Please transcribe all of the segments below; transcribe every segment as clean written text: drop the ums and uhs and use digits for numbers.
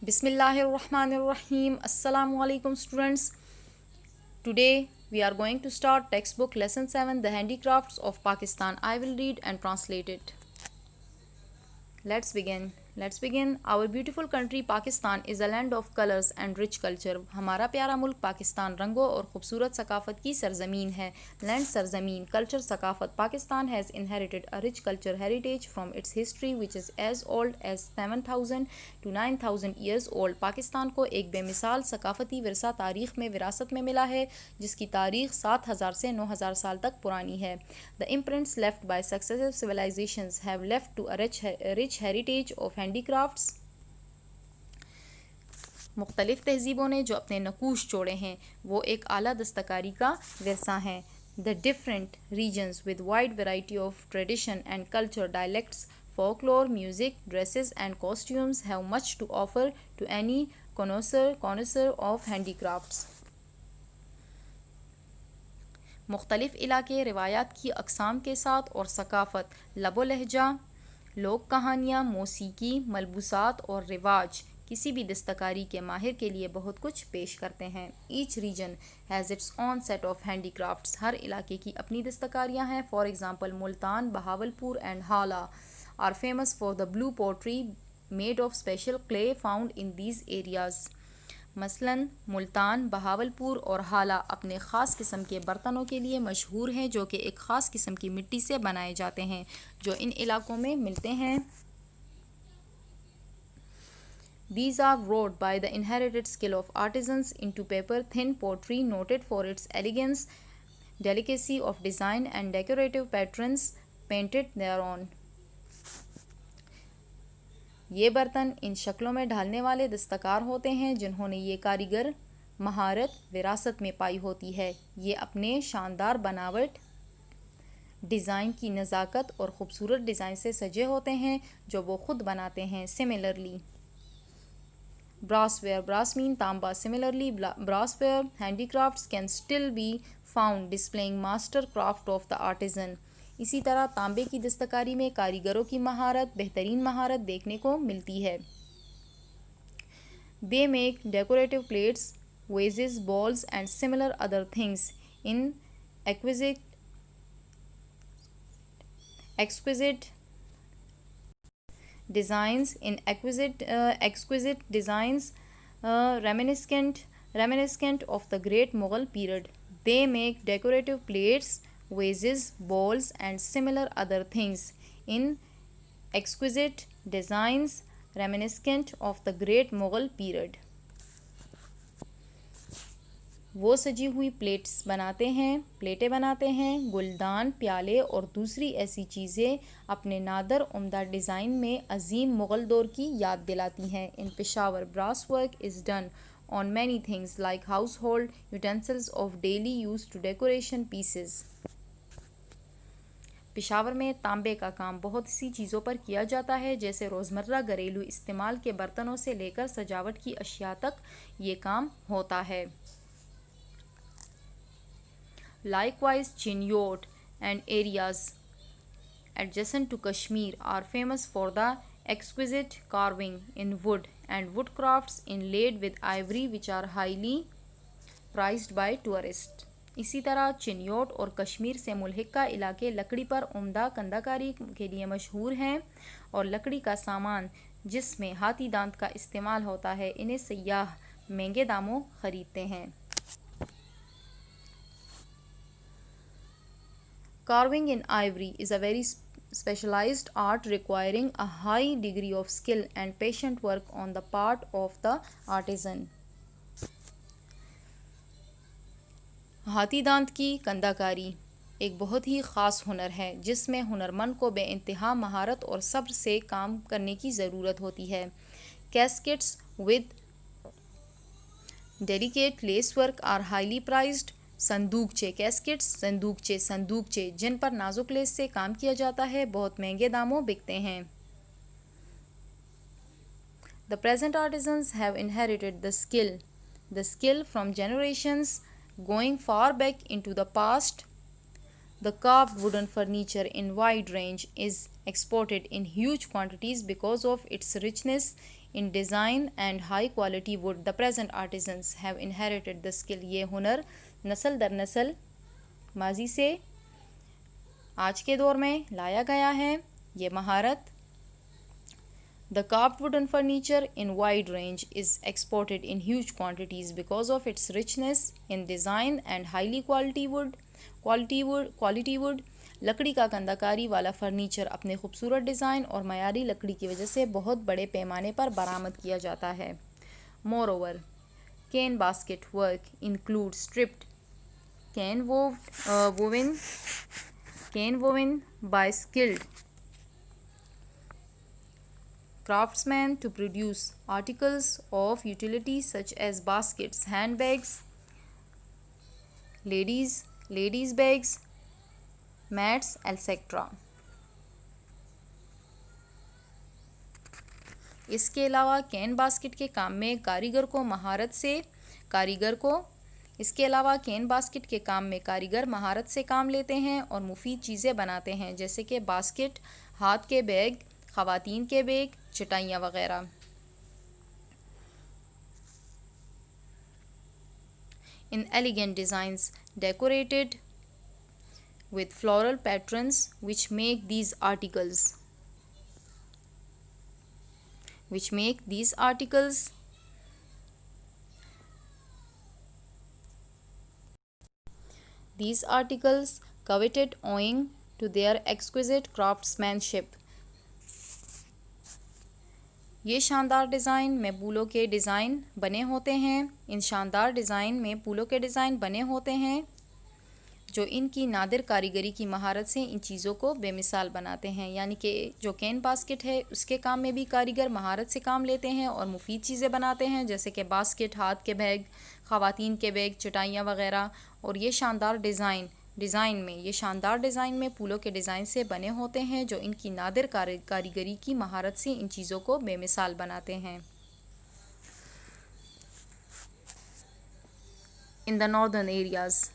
Bismillahirrahmanirrahim. Assalamu alaikum students. Today we are going to start textbook lesson 7 The Handicrafts of Pakistan. I will read and translate it. Let's begin. Our beautiful country Pakistan is a land of colors and rich culture. हमारा प्यारा मुल्क पाकिस्तान रंगों और खूबसूरत सकाफ़त की सरज़मीन है. Land सरज़मीन, culture सकाफ़त. Pakistan has inherited a rich culture heritage from its history which is as old as 7,000 to 9,000 years old. Pakistan को एक बेमिसाल सकाफ़ती विरसा तारीख़ में विरासत में मिला है जिसकी तारीख़ 7,000 से 9,000 साल तक पुरानी है. The imprints left by successive civilizations have left to a rich heritage of handicrafts. मुख्तलिफ़ तहज़ीबों ने जो अपने नकूश छोड़े हैं वो एक आला दस्तकारी का विरसा हैं. The different regions with wide variety of tradition and culture, dialects, folklore, music, dresses and costumes have much to offer to any connoisseur of handicrafts. मुख्तलिफ़ इलाके रिवायात की अक़साम के साथ और सकाफ़त, लबो लहजा, लोक कहानियाँ, मौसीकी, मलबूसात और रिवाज किसी भी दस्तकारी के माहिर के लिए बहुत कुछ पेश करते हैं. Each region has its own set of handicrafts. हर इलाके की अपनी दस्तकारियाँ हैं. For example Multan, Bahawalpur and Hala are famous for the blue pottery made of special clay found in these areas. मसलन मुल्तान, बहावलपुर और हाला अपने ख़ास किस्म के बर्तनों के लिए मशहूर हैं जो कि एक ख़ास किस्म की मिट्टी से बनाए जाते हैं जो इन इलाकों में मिलते हैं. These are wrought by the inherited skill of artisans into paper-thin pottery noted for its elegance, delicacy of design and decorative patterns painted thereon. ये बर्तन इन शक्लों में ढालने वाले दस्तकार होते हैं जिन्होंने ये कारीगर महारत विरासत में पाई होती है. ये अपने शानदार बनावट, डिज़ाइन की नज़ाकत और ख़ूबसूरत डिज़ाइन से सजे होते हैं जो वो ख़ुद बनाते हैं. सिमिलरली brassware, brass mean तांबा. Similarly, brassware handicrafts can still be found displaying master craft of the artisan. इसी तरह तांबे की दस्तकारी में कारीगरों की महारत, बेहतरीन महारत देखने को मिलती है. They make decorative plates, vases, bowls and similar other things in exquisite designs reminiscent of the great Mughal period. They make decorative plates, vases, bowls and similar other things in exquisite designs reminiscent of the great Mughal period. वो सजी हुई प्लेटें बनाते हैं, गुलदान, प्याले और दूसरी ऐसी चीज़ें अपने नादर उम्दा डिज़ाइन में अजीम मुग़ल दौर की याद दिलाती हैं. In Peshawar brass work is done on many things like household utensils of daily use to decoration pieces. Peshawar में तांबे का काम बहुत सी चीज़ों पर किया जाता है जैसे रोज़मर्रा घरेलू इस्तेमाल के बर्तनों से लेकर सजावट की अशिया तक ये काम होता है. Likewise, Chinnot and areas adjacent to Kashmir are famous for the exquisite carving in wood and woodcrafts inlaid with ivory which are highly prized by tourists. इसी तरह चिन्योट और कश्मीर से मुल्हिका इलाके लकड़ी पर उम्दा कंदाकारी के लिए मशहूर हैं और लकड़ी का सामान जिसमें हाथी दांत का इस्तेमाल होता है इन्हें सयाह महंगे दामों ख़रीदते हैं. Carving in ivory is a very specialized art requiring a high degree of skill and patient work on the part of the artisan. हाथी दांत की कंदाकारी एक बहुत ही ख़ास हुनर है जिसमें हुनरमंद को बेइंतहा महारत और सब्र से काम करने की ज़रूरत होती है. Caskets with delicate lacework are highly prized. संदूकचे कैस्केट्स संदूकचे जिन पर नाजुक लेस से काम किया जाता है बहुत महंगे दामों बिकते हैं. The present artisans have inherited the skill from generations going far back into the past. The carved wooden furniture in wide range is exported in huge quantities because of its richness in design and high quality wood. The present artisans have inherited the skill. ये हुनर नस्ल दर नस्ल माजी से आज के दौर में लाया गया है, ये महारत. The carved wooden furniture in wide range is exported in huge quantities because of its richness in design and highly quality wood. Quality wood लकड़ी का कंदाकारी वाला फर्नीचर अपने खूबसूरत डिज़ाइन और मयारी लकड़ी की वजह से बहुत बड़े पैमाने पर बरामद किया जाता है. Moreover, cane basket work includes stripped cane woven by skilled craftsmen to produce articles of utility such as baskets, handbags, ladies bags, mats, etc. इसके अलावा कैन बास्केट के काम में कारीगर महारत से काम लेते हैं और मुफीद चीज़ें बनाते हैं, जैसे कि बास्केट, हाथ के बैग, ख़वातीन के बैग, चटाइयाँ वगैरह. In elegant designs decorated with floral patterns which make these articles coveted owing to their exquisite craftsmanship. ये शानदार डिज़ाइन में फूलों के डिज़ाइन बने होते हैं. इन शानदार डिज़ाइन में फूलों के डिज़ाइन बने होते हैं जो इनकी नादिर कारीगरी की महारत से इन चीज़ों को बेमिसाल बनाते हैं. यानी कि जो कैन बास्केट है उसके काम में भी कारीगर महारत से काम लेते हैं और मुफीद चीज़ें बनाते हैं, जैसे कि बास्केट, हाथ के बैग, ख़वातीन के बैग, चटाइयाँ वगैरह. और ये शानदार डिज़ाइन में फूलों के डिज़ाइन से बने होते हैं जो इनकी नादिर कारीगरी की महारत से इन चीज़ों को बेमिसाल बनाते हैं. In the northern areas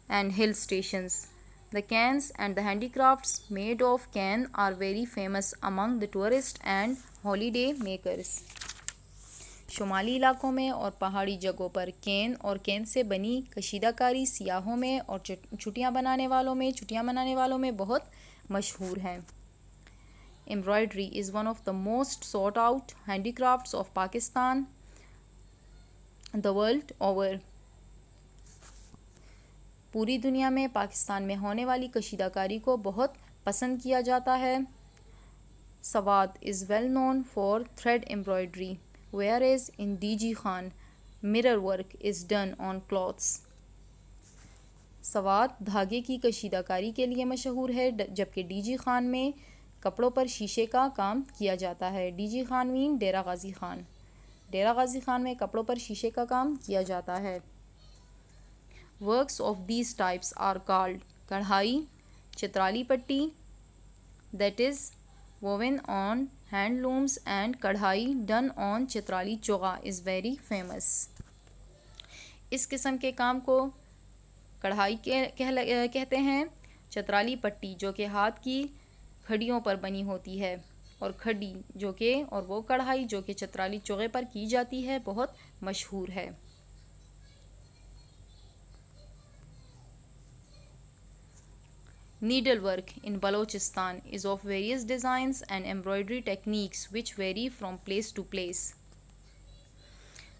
and hill stations, the canes and the handicrafts made of cane are very famous among the tourists and holiday makers. शुमाली इलाकों में और पहाड़ी जगहों पर कैन और कैन से बनी कशीदाकारी सियाहों में और छुट्टियां मनाने वालों में बहुत मशहूर है. Embroidery is one of the most sought out handicrafts of Pakistan the world over. पूरी दुनिया में पाकिस्तान में होने वाली कशीदाकारी को बहुत पसंद किया जाता है. Swat is well known for thread embroidery, whereas in DG Khan mirror work is done on cloths. Swat धागे की कशीदाकारी के लिए मशहूर है, जबकि DG खान में कपड़ों पर शीशे का काम किया जाता है. DG खान मीन डेरा गाजी खान में कपड़ों पर शीशे का काम किया जाता है. Works of these types are called कढ़ाई, चित्राली पट्टी, that is woven on handlooms, and कढ़ाई done on Chitrali चोगा is very famous. इस किस्म के काम को कढ़ाई कहते हैं. चित्राली पट्टी जो कि हाथ की खड़ियों पर बनी होती है और वो कढ़ाई जो कि चित्राली चोगे पर की जाती है बहुत मशहूर है. Needlework in Balochistan is of various designs and embroidery techniques which vary from place to place.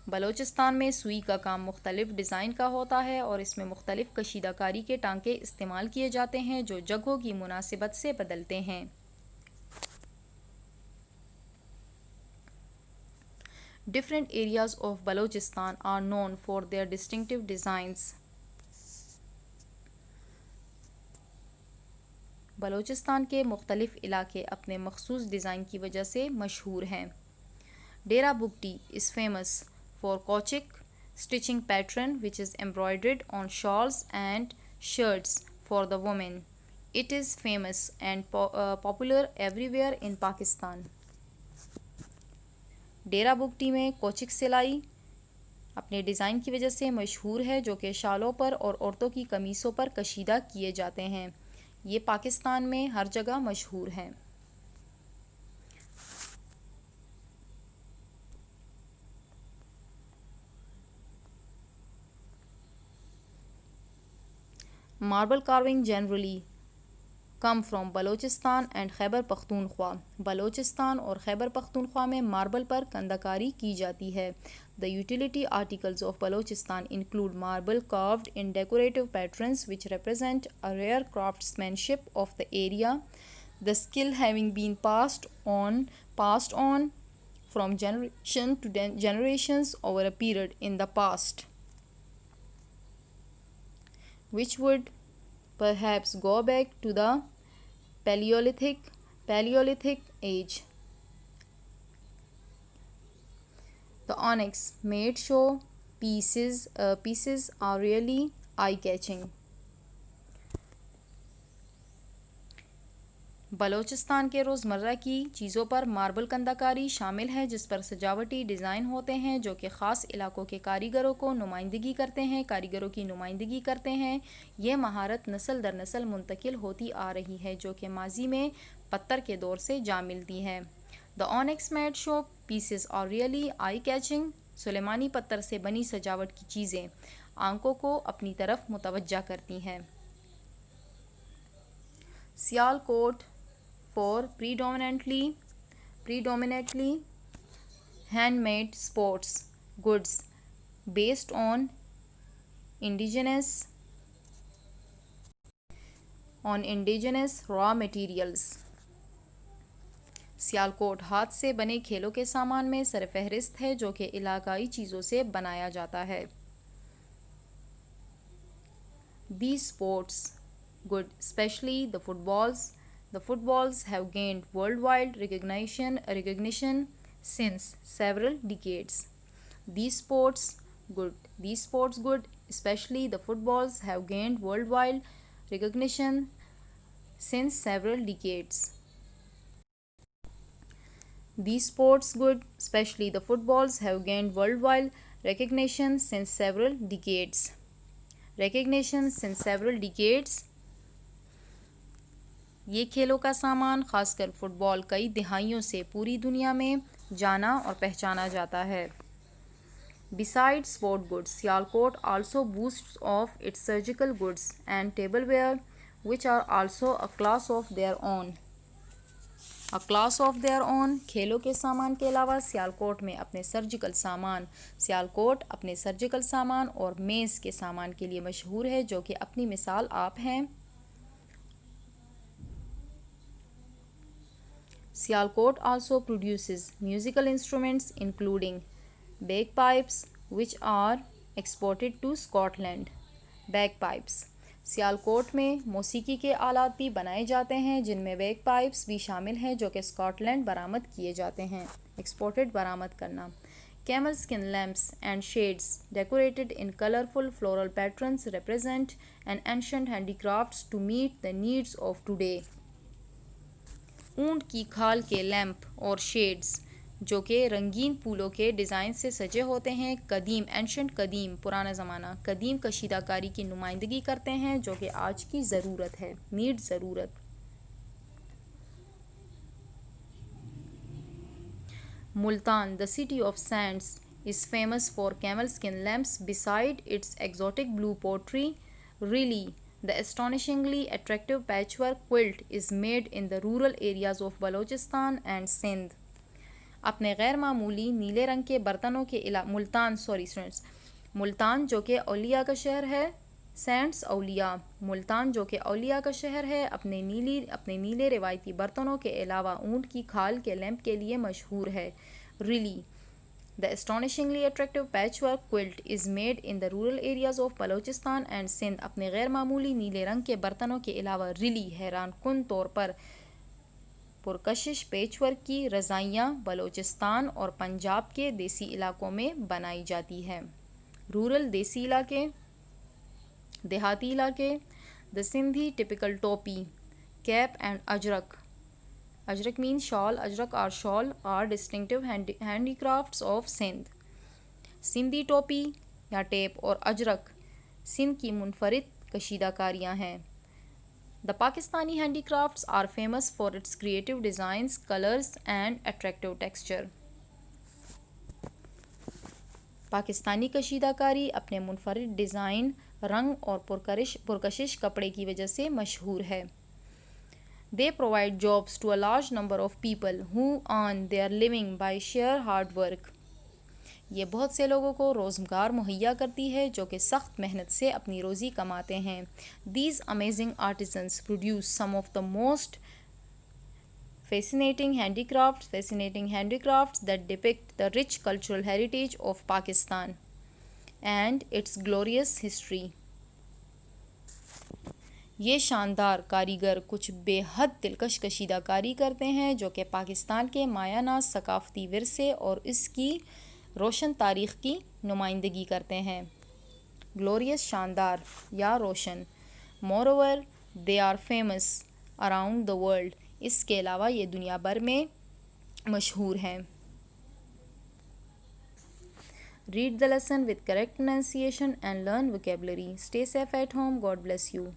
Balochistan में सुई का काम मुख्तलिफ डिज़ाइन का होता है और इसमें मुख्तलिफ कशीदाकारी के टांके इस्तेमाल किए जाते हैं जो जगहों की मुनासिबत से बदलते हैं. Different areas of Balochistan are known for their distinctive designs. Balochistan के मुख्तलिफ इलाके अपने मखसूस डिज़ाइन की वजह से मशहूर हैं. डेरा Bugti is famous for Kochik stitching pattern which is embroidered on shawls and shirts for the women. It is famous and popular everywhere in Pakistan. डेरा बुगटी में कोचिक सिलाई अपने डिज़ाइन की वजह से मशहूर है जो कि शालों पर और औरतों की कमीज़ों पर कशीदा किए जाते हैं. ये पाकिस्तान में हर जगह मशहूर हैं। Marble carving generally come from Balochistan and Khyber Pakhtunkhwa. Balochistan और खैबर पख्तूनख्वा में मार्बल पर कंदाकारी की जाती है। The utility articles of Balochistan include marble carved in decorative patterns which represent a rare craftsmanship of the area, the skill having been passed on from generation to generations over a period in the past, which would perhaps go back to the Paleolithic age. The onyx made show pieces are really eye-catching. Balochistan के रोज़मर्रा की चीज़ों पर marble कंदाकारी शामिल है, जिस पर सजावटी डिज़ाइन होते हैं जो कि ख़ास इलाकों के कारीगरों की नुमाइंदगी करते हैं। ये महारत नस्ल दर नस्ल मुंतकिल होती आ रही है, जो कि माजी में पत्थर के दौर से जा मिलती है। The onyx made show pieces are really eye catching. सुलेमानी पत्थर से बनी सजावट की चीज़ें आंखों को अपनी तरफ मुतवज्जा करती हैं। Sialkot for predominantly handmade sports goods based on indigenous raw materials. Sialkot हाथ से बने खेलों के सामान में सरफहरिस्त है, जो कि इलाकाई चीज़ों से बनाया जाता है। These sports good, especially the footballs have gained worldwide recognition since several decades. These sports good, especially the footballs have gained worldwide recognition since several decades. These sports good, especially the footballs have gained worldwide recognition since several decades. ये खेलों का सामान, खासकर football, कई दिहाइयों से पूरी दुनिया में जाना और पहचाना जाता है। Besides sport goods, Sialkot also boasts of its surgical goods and tableware, which are also a class of their own. खेलों के सामान के अलावा सियालकोट अपने सर्जिकल सामान और मेज़ के सामान के लिए मशहूर है, जो कि अपनी मिसाल आप हैं। Sialkot also produces musical instruments including bagpipes, which are exported to Scotland. Bagpipes Sialkot में मौसीकी के आलात भी बनाए जाते हैं, जिनमें bagpipes भी शामिल हैं, जो कि स्कॉटलैंड बरामद किए जाते हैं। एक्सपोर्टेड बरामद करना। Camel skin lamps and shades decorated in colorful floral patterns represent an ancient handicrafts to meet the needs of today. ऊंट की खाल के लैंप और शेड्स, जो कि रंगीन फूलों के डिज़ाइन से सजे होते हैं, पुराना ज़माना कदीम कशीदाकारी की नुमाइंदगी करते हैं, जो कि आज की ज़रूरत है, ज़रूरत। Multan, the city of sands, is famous for camel skin lamps beside its exotic blue pottery really. The astonishingly attractive patchwork quilt is made in the rural areas of Balochistan and Sindh. अपने गैर मामूली नीले रंग के बर्तनों के मुल्तान जो कि औलिया का शहर है, सैंड्स औलिया, मुल्तान जो कि औलिया का शहर है, अपने नीले रिवायती बर्तनों के अलावा ऊँट की खाल के लैंप के लिए मशहूर है। रिली, The astonishingly attractive patchwork quilt is made in the rural areas of Balochistan and Sindh. अपने गैर मामूली नीले रंग के बर्तनों के अलावा रिली हैरान कुन तौर पर पुरकशिश पैचवर्क की रज़ाइयाँ बलोचिस्तान और पंजाब के देसी इलाकों में बनाई जाती है। रूरल देहाती इलाके। द सिंधी टिपिकल टोपी, cap and Ajrak means shawl, ajrak or shawl are distinctive handicrafts of Sindh. Sindhi टोपी या टेप और अजरक सिंध की मुनफरिद कशीदाकारियाँ हैं। The Pakistani handicrafts are famous for its creative designs, colors, and attractive texture. Pakistani कशीदाकारी अपने मुनफरिद डिज़ाइन, रंग और पुरकशिश कपड़े की वजह से मशहूर है. They provide jobs to a large number of people who earn their living by sheer hard work. ये बहुत से लोगों को रोज़गार मुहैया करती है जो कि सख्त मेहनत से अपनी रोज़ी कमाते हैं. These amazing artisans produce some of the most fascinating handicrafts that depict the rich cultural heritage of Pakistan and its glorious history. ये शानदार कारीगर कुछ बेहद दिलकश कशीदाकारी करते हैं जो कि पाकिस्तान के मायानाज सकाफ़ती विरसे और इसकी रोशन तारीख़ की नुमाइंदगी करते हैं. ग्लोरियस शानदार या रोशन. Moreover they are famous around the world. इसके अलावा ये दुनिया भर में मशहूर हैं. Read the lesson with correct pronunciation and learn vocabulary. Stay safe at home. God bless you.